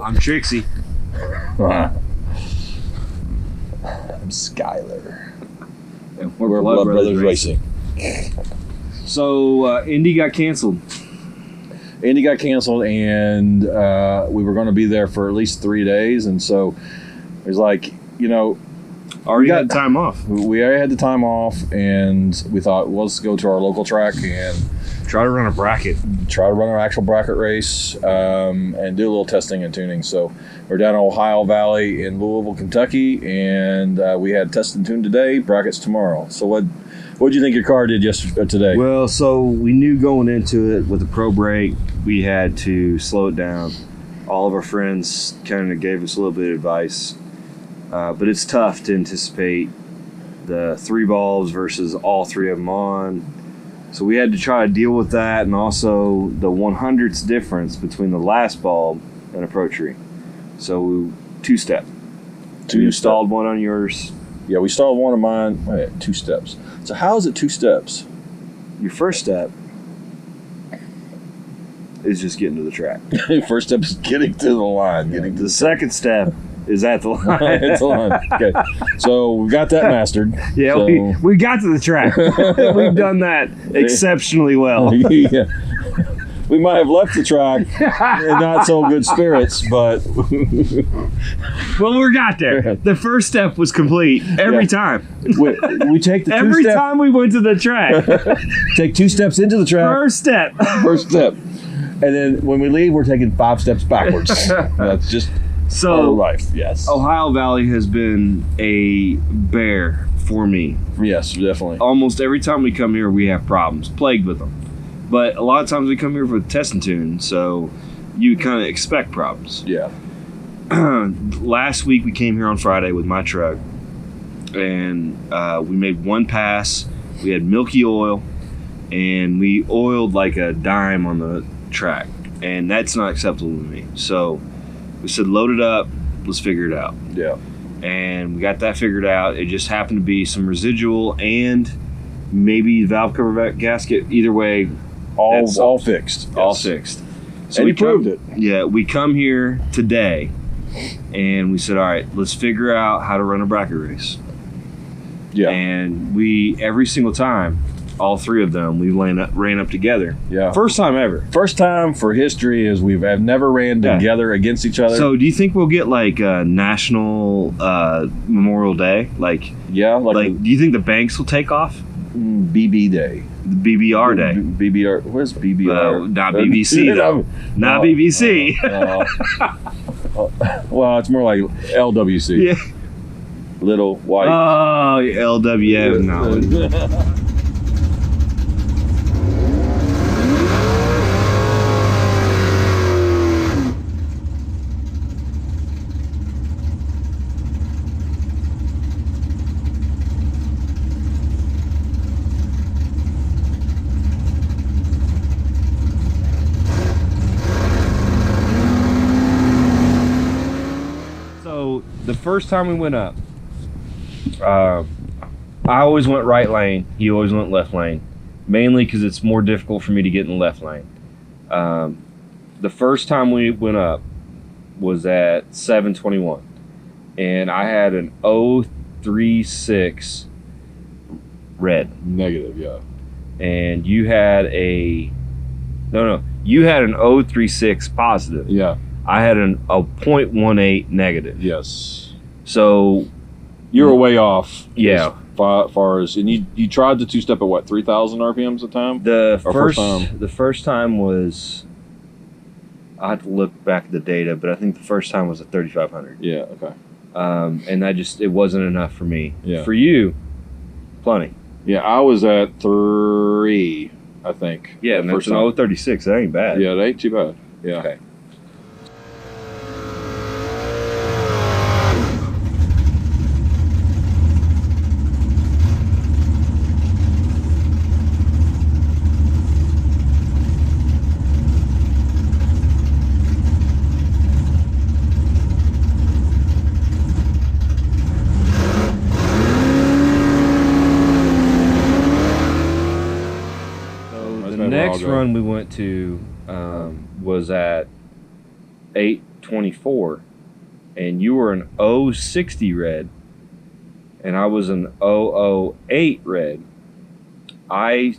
I'm Trixie. I'm Skyler. And We're Blood Brothers Racing. So Indy got canceled. Indy got canceled, and we were going to be there for at least 3 days, and so it was like, Already had time off. We already had the time off, and we thought, well, let's go to our local track and Try to run a bracket. try to run our actual bracket race and do a little testing and tuning. So we're down in Ohio Valley in Louisville, Kentucky, and we had test and tune today, brackets tomorrow. So what did you think your car did today? Well, so we knew going into it with the pro brake, we had to slow it down. All of our friends kind of gave us a little bit of advice, but it's tough to anticipate the 3 bulbs versus all 3 of them on. So we had to try to deal with that, and also the 100ths difference between the last bulb and a pro tree. So 2-step. We installed one on yours. Yeah, we installed one of mine. Wait, 2 steps. So how is it 2 steps? Your first step is just getting to the track. First step is getting to the line. Getting to The second step is at the line. it's the line. Okay, so we got that mastered. Yeah, So, we got to the track. We've done that exceptionally well. yeah. We might have left the track in not so good spirits, but Well, we got there. The first step was complete every time. we take the Every 2-step, time we went to the track. take 2 steps into the track. First step. First step, and then when we leave, we're taking 5 steps backwards. That's just our So life. Yes. Ohio Valley has been a bear for me. Yes, definitely. Almost every time we come here, we have problems, plagued with them. But a lot of times we come here for test and tune, so you kind of expect problems. Yeah. Last week we came here on Friday with my truck, and we made 1 pass. We had milky oil, and we oiled like a dime on the track, and that's not acceptable to me. So we said, load it up, let's figure it out. Yeah. And we got that figured out. It just happened to be some residual and maybe valve cover gasket. Either way, All solved. fixed. all Yes. fixed. And he we come- proved it. Yeah, we come here today, and we said, all right, let's figure out how to run a bracket race. Yeah. And we, every single time, all 3 of them, we ran up together. Yeah. First time ever. First time for history is have never ran Yeah. together against each other. So do you think we'll get like a national Memorial Day? Like do you think the banks will take off? BB Day. The BBR Day. BBR. Where's BBR? Not BBC though. Not BBC. Well, it's more like LWC. Yeah. Little white. Oh, LWM. No. So the first time we went up, I always went right lane. He always went left lane, mainly because it's more difficult for me to get in the left lane. The first time we went up was at 721, and I had an 036 red, Negative, yeah. and you had you had an 036 positive. Yeah. I had a 0.18 negative. Yes. So You were way off. Yeah. As far as, and you tried the 2-step at what, 3,000 RPMs a time? The Or first time? the first time was, I have to look back at the data, but I think the first time was at 3,500. Yeah. Okay. And it wasn't enough for me. Yeah. For you, plenty. Yeah, I was at 3, I think. Yeah, and that's an 036. That ain't bad. Yeah, it ain't too bad. Yeah. Okay. The next run we went to was at 8 24, and you were an 060 red, and I was an 008 red. I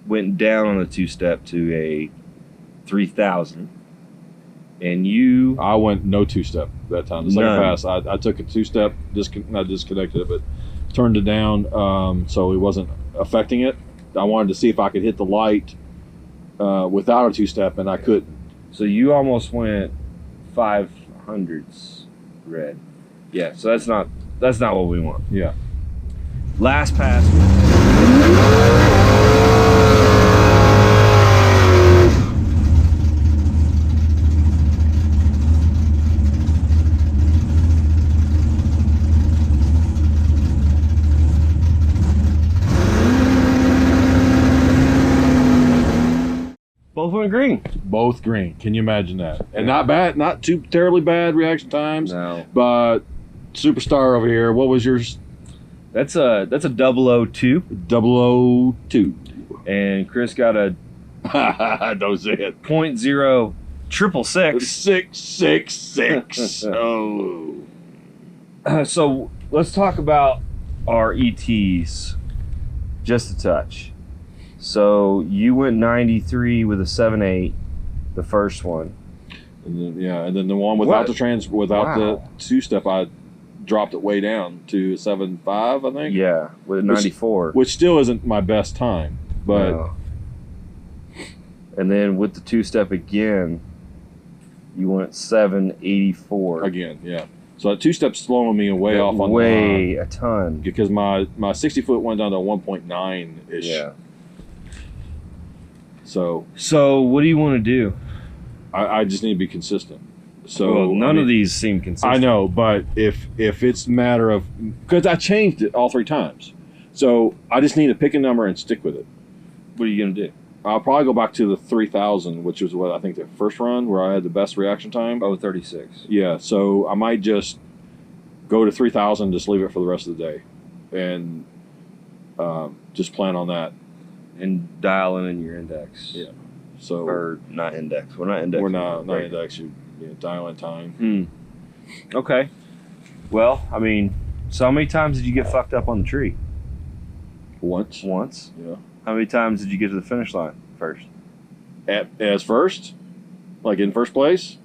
went down on the two-step to a 3000, and you... I went no two-step that time. The second None. pass, I took a two-step, not disconnected it, but turned it down so it wasn't affecting it. I wanted to see if I could hit the light without a two-step, and I couldn't. So you almost went 500s red. Yeah, so that's not what we want. Yeah. Last pass. Both went green. Both green. Can you imagine that? And not bad, not too terribly bad reaction times. No. But superstar over here, what was yours? That's a 002. 002. And Chris got a Don't say it. .0 666. 666. Oh. So let's talk about our ETs just a touch. So you went 93 with a 7.8, the first one. And then the one without What? without the Wow. two-step, I dropped it way down to 7.5, I think. Yeah, with a 94. Which still isn't my best time, but No. And then with the two-step again, you went 784. again, yeah. So that two-step's slowing me way off on way a ton. because my 60-foot went down to 1.9 ish. Yeah. So So what do you want to do? I just need to be consistent. So Well, none I mean, of these seem consistent. I know, but if it's a matter of, because I changed it all 3 times, so I just need to pick a number and stick with it. What are you gonna do? I'll probably go back to the 3000, which was what I think the first run where I had the best reaction time. 36. Yeah, so I might just go to 3000, just leave it for the rest of the day, and just plan on that. And dialing in your index. Yeah. So Or not index. We're not index. we're not index. You dial in time. Okay. Well, I mean, so how many times did you get fucked up on the tree? Once. Once. Yeah. How many times did you get to the finish line first? As first, like in first place,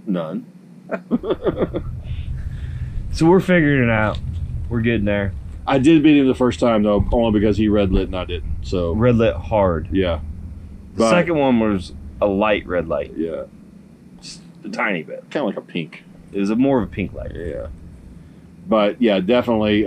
none. So we're figuring it out. We're getting there. I did beat him the first time though, only because he red lit and I didn't. So Red lit hard. yeah, The But- second one was a light red light. yeah, Just a tiny bit. kind of like a pink. It was more of a pink light. Yeah, but yeah, definitely.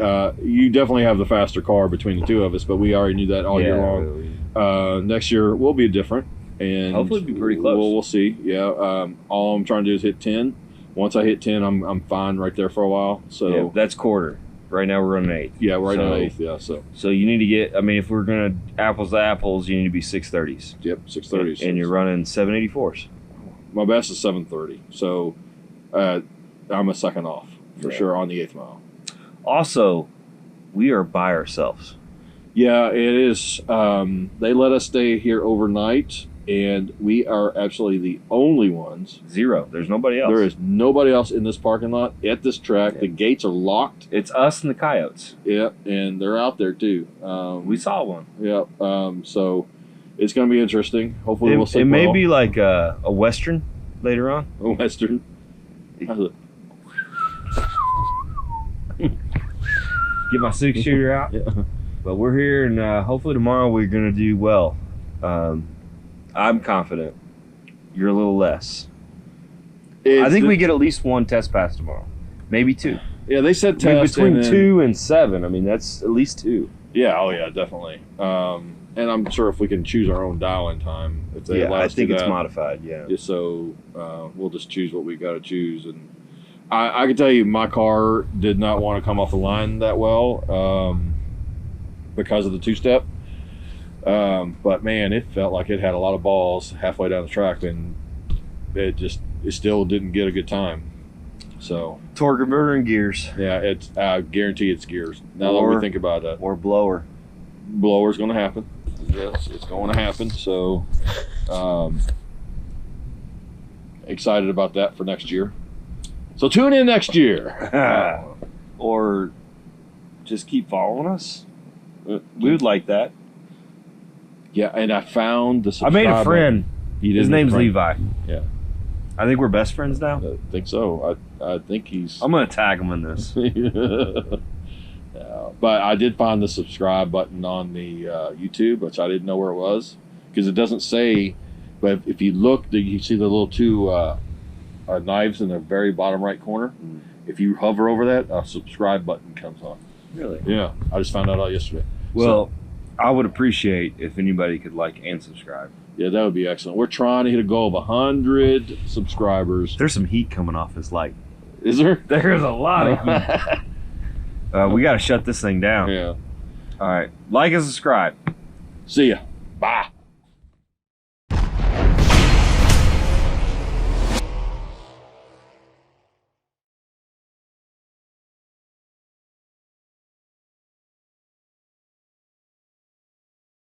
You definitely have the faster car between the two of us, but we already knew that all year long. Next year will be different, and Hopefully it'll be pretty close. We'll see. Yeah. All I'm trying to do is hit 10. Once I hit 10, I'm fine right there for a while. So Yeah, that's quarter. Right now we're running 8. yeah, right now So- 8th. Yeah. So you need to get, I mean, if we're going to apples to apples, you need to be 630s. yep, 630. And you're running 784s. My best is 730. So I'm a second off for Yeah. sure on the 8th mile. Also, we are by ourselves. Yeah, it is. They let us stay here overnight, and we are absolutely the only ones. 0. There's nobody else. There is nobody else in this parking lot at this track. Yeah. The gates are locked. It's us and the coyotes. Yeah, and they're out there too. We saw one. Yeah. So it's going to be interesting. Hopefully, we'll see. It may be like a Western later on. a Western. How's it? Get my 6-shooter out. Yeah. But we're here, and hopefully tomorrow we're going to do well. I'm confident. You're a little less. I think we get at least 1 test pass tomorrow. Maybe 2. Yeah, they said I mean, test between and then- 2 and 7. I mean, that's at least 2. Yeah. Oh yeah, definitely. And I'm sure if we can choose our own dial-in time, if they allow I us to think do it's that, modified. Yeah. just so we'll just choose what we got to choose. And I can tell you, my car did not want to come off the line that well because of the two-step. But man, it felt like it had a lot of balls halfway down the track, and it still didn't get a good time. So Torque converter and gears. yeah, I guarantee it's gears. Now that we think about that, Or blower. blower's going to happen. Yes, it's going to happen. So excited about that for next year. So tune in next year. Or just keep following us. We would like that. Yeah, and I found the I subscribe made a button. friend. You did His make a name's friend? Levi. Yeah. I think we're best friends now. I think so. I think he's. I'm gonna tag him in this. Yeah, but I did find the subscribe button on the YouTube, which I didn't know where it was because it doesn't say. But if you look, you see the little two knives in the very bottom right corner. If you hover over that, a subscribe button comes on. Really? Yeah, I just found that out yesterday. Well, I would appreciate if anybody could like and subscribe. Yeah, that would be excellent. We're trying to hit a goal of 100 subscribers. There's some heat coming off this light. Is there? There's a lot of heat. We got to shut this thing down. Yeah. All right. Like and subscribe. See ya. Bye.